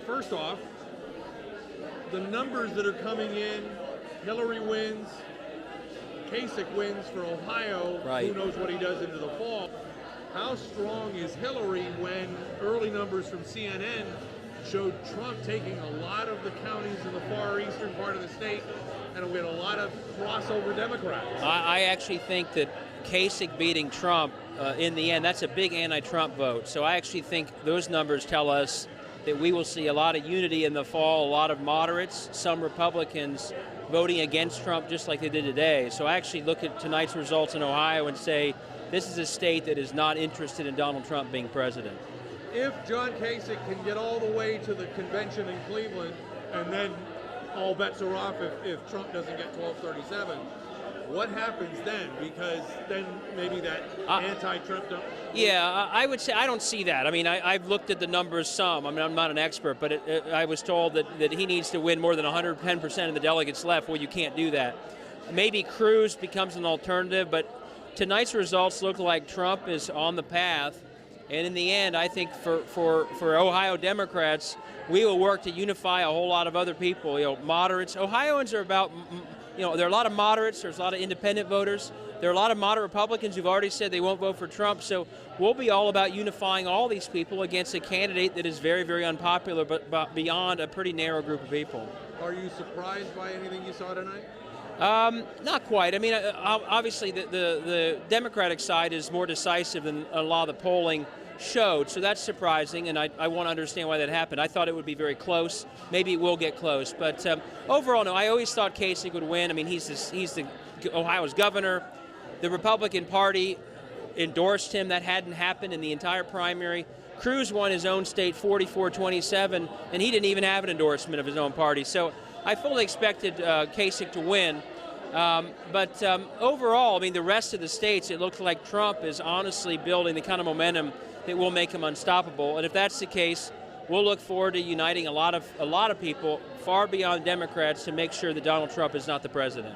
first off, the numbers that are coming in, Hillary wins, Kasich wins for Ohio, right. Who knows what he does into the fall. How strong is Hillary when early numbers from CNN showed Trump taking a lot of the counties in the far eastern part of the state, and we had a lot of crossover Democrats? I actually think that Kasich beating Trump, in the end, that's a big anti-Trump vote. So I actually think those numbers tell us that we will see a lot of unity in the fall, a lot of moderates, some Republicans voting against Trump just like they did today. So I actually look at tonight's results in Ohio and say this is a state that is not interested in Donald Trump being president. If John Kasich can get all the way to the convention in Cleveland, and then all bets are off if Trump doesn't get 1237, what happens then? Because then maybe that anti-Trump... Yeah, I would say I don't see that. I mean, I've looked at the numbers some. I mean, I'm not an expert, but I was told that he needs to win more than 110% of the delegates left. Well, you can't do that. Maybe Cruz becomes an alternative, but tonight's results look like Trump is on the path. And in the end, I think for Ohio Democrats, we will work to unify a whole lot of other people. You know, moderates. Ohioans are about, there are a lot of moderates. There's a lot of independent voters. There are a lot of moderate Republicans who've already said they won't vote for Trump. So we'll be all about unifying all these people against a candidate that is very, very unpopular, but beyond a pretty narrow group of people. Are you surprised by anything you saw tonight? Not quite. I mean, obviously the Democratic side is more decisive than a lot of the polling showed, so that's surprising, and I want to understand why that happened. I thought it would be very close. Maybe it will get close, but overall, no. I always thought Kasich would win. I mean, he's the Ohio's governor. The Republican Party endorsed him. That hadn't happened in the entire primary. Cruz won his own state 44-27, and he didn't even have an endorsement of his own party. So I fully expected Kasich to win. But overall, I mean, the rest of the states, it looks like Trump is honestly building the kind of momentum that will make him unstoppable. And if that's the case, we'll look forward to uniting a lot of people far beyond Democrats to make sure that Donald Trump is not the president.